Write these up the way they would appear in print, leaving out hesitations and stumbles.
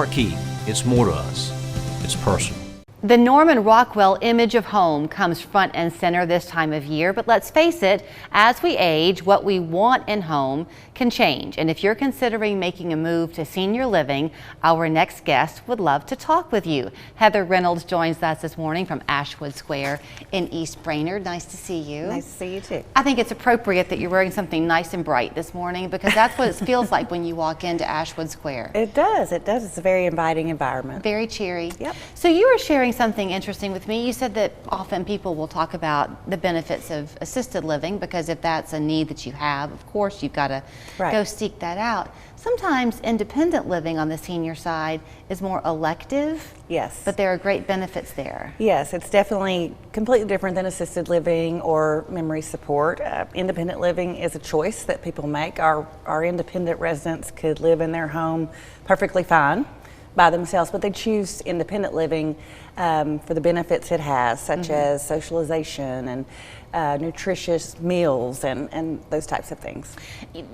Key, it's more to us. It's personal. The Norman Rockwell image of home comes front and center this time of year, but let's face it, as we age, what we want in home can change. And if you're considering making a move to senior living, our next guest would love to talk with you. Heather Reynolds joins us this morning from Ashwood Square in East Brainerd. Nice to see you. Nice to see you too. I think it's appropriate that you're wearing something nice and bright this morning because that's what it feels like when you walk into Ashwood Square. It does. It's a very inviting environment. Very cheery. Yep. So you were sharing something interesting with me. You said that often people will talk about the benefits of assisted living because if that's a need that you have, of course you've got to go seek that out. Sometimes independent living on the senior side is more elective. Yes. But there are great benefits there. Yes, it's definitely completely different than assisted living or memory support. Independent living is a choice that people make. Our independent residents could live in their home perfectly fine by themselves, but they choose independent living for the benefits it has, such as socialization and nutritious meals and those types of things.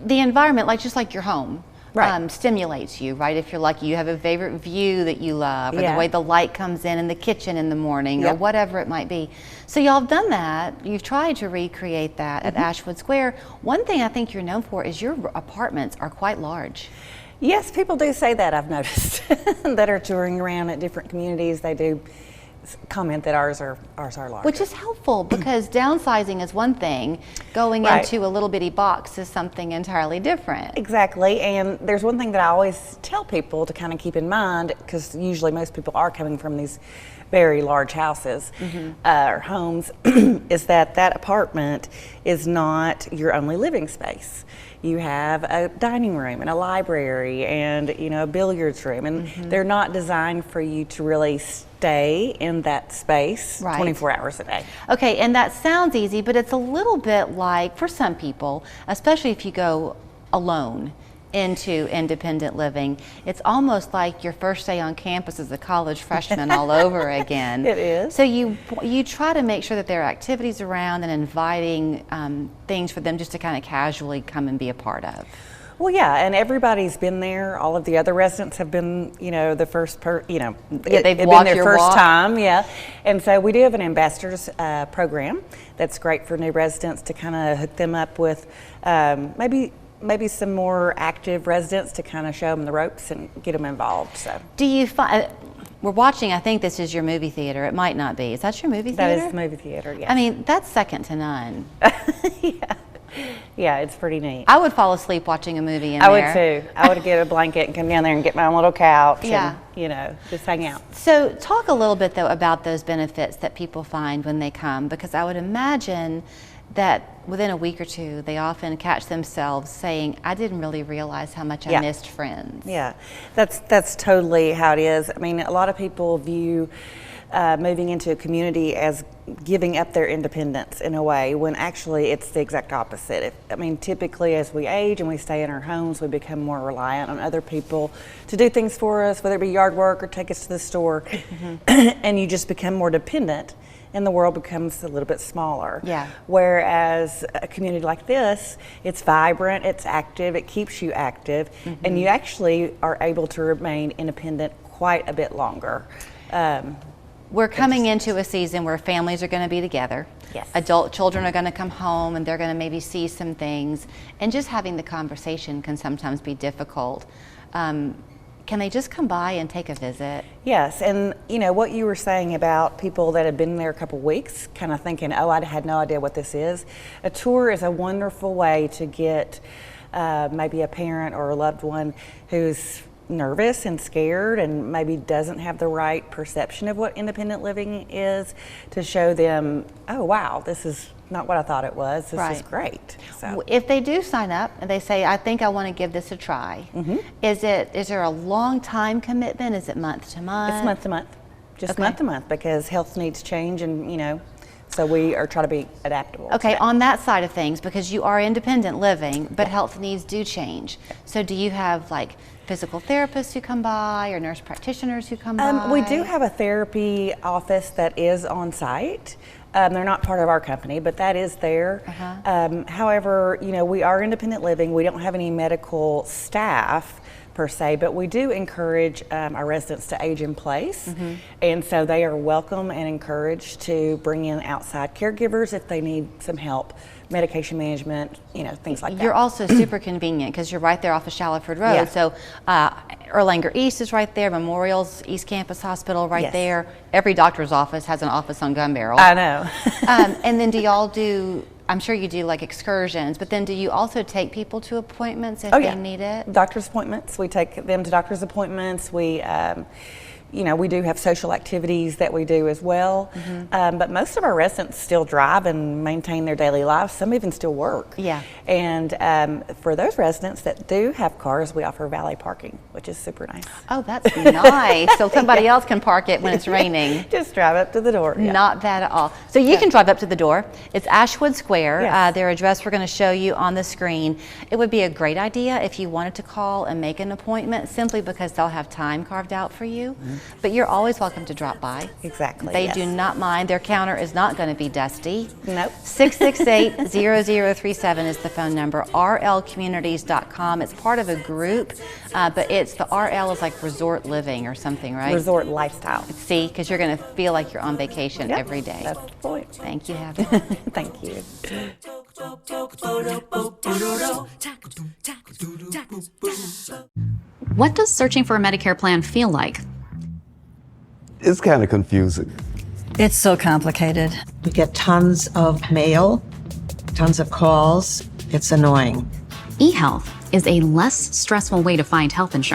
The environment, just like your home, right. Stimulates you, right? If you're lucky, you have a favorite view that you love, or the way the light comes in the kitchen in the morning, or whatever it might be. So y'all have done that. You've tried to recreate that at Ashwood Square. One thing I think you're known for is your apartments are quite large. Yes, people do say that, I've noticed, that are touring around at different communities. They do comment that ours are large. Which is helpful because downsizing is one thing, going into a little bitty box is something entirely different. Exactly, and there's one thing that I always tell people to kind of keep in mind, because usually most people are coming from these very large houses or homes, is that apartment is not your only living space. You have a dining room and a library and a billiards room, and they're not designed for you to really stay in that space 24 hours a day. Okay, and that sounds easy, but it's a little bit like, for some people, especially if you go alone into independent living, it's almost like your first day on campus as a college freshman all over again. It is. So you try to make sure that there are activities around and inviting things for them just to kind of casually come and be a part of. Well, yeah, and everybody's been there. All of the other residents have been, the first they've walked been their your first walk. time, And so we do have an ambassadors program that's great for new residents to kind of hook them up with maybe some more active residents to kind of show them the ropes and get them involved. So, do you find we're watching? I think this is your movie theater. It might not be. Is that your movie theater? That is the movie theater. Yes. I mean, that's second to none. Yeah, it's pretty neat. I would fall asleep watching a movie in there. I would too. I would get a blanket and come down there and get my own little couch and, just hang out. So talk a little bit though about those benefits that people find when they come, because I would imagine that within a week or two, they often catch themselves saying, I didn't really realize how much I missed friends. Yeah, that's totally how it is. I mean, a lot of people view moving into a community as giving up their independence in a way, when actually it's the exact opposite. Typically as we age and we stay in our homes, we become more reliant on other people to do things for us, whether it be yard work or take us to the store, and you just become more dependent, and the world becomes a little bit smaller. Yeah. Whereas a community like this, it's vibrant, it's active, it keeps you active, and you actually are able to remain independent quite a bit longer. We're coming into a season where families are going to be together. Yes. Adult children are going to come home and they're going to maybe see some things, and just having the conversation can sometimes be difficult. Can they just come by and take a visit? Yes, and what you were saying about people that have been there a couple weeks, kind of thinking, oh, I had no idea what this is. A tour is a wonderful way to get maybe a parent or a loved one who's nervous and scared and maybe doesn't have the right perception of what independent living is, to show them, oh wow, this is not what I thought it was. This is great. So if they do sign up and they say, I think I want to give this a try, is there a long time commitment? Is it month to month? It's month to month, just month to month, because health needs change, and so we are trying to be adaptable. Okay, on that side of things, because you are independent living, but health needs do change. So do you have physical therapists who come by or nurse practitioners who come by? We do have a therapy office that is on site. They're not part of our company, but that is there. However, we are independent living. We don't have any medical staff per se, but we do encourage our residents to age in place, and so they are welcome and encouraged to bring in outside caregivers if they need some help, medication management, things like that. You're also super convenient because you're right there off of Shallowford Road. Yeah. So Erlanger East is right there, Memorial's East Campus Hospital right Yes. there. Every doctor's office has an office on Gun Barrel. I know. And then do y'all do, I'm sure you do like excursions, but then do you also take people to appointments if they need it? Doctor's appointments. We take them to doctor's appointments. We, we do have social activities that we do as well. But most of our residents still drive and maintain their daily lives. Some even still work. Yeah. And for those residents that do have cars, we offer valet parking, which is super nice. Oh, that's nice. So somebody else can park it when it's raining. Just drive up to the door. Yeah. Not bad at all. So you can drive up to the door. It's Ashwood Square. Yes. Their address we're going to show you on the screen. It would be a great idea if you wanted to call and make an appointment simply because they'll have time carved out for you. But you're always welcome to drop by. Exactly. They yes. do not mind. Their counter is not going to be dusty. Nope. 668-0037 is the phone number. rlcommunities.com. It's part of a group, but it's the RL is like resort living or something, right? Resort lifestyle. See, because you're going to feel like you're on vacation Yep, every day. That's the point. Thank you, Heather. Thank you. What does searching for a Medicare plan feel like? It's kind of confusing. It's so complicated. We get tons of mail, tons of calls. It's annoying. eHealth is a less stressful way to find health insurance.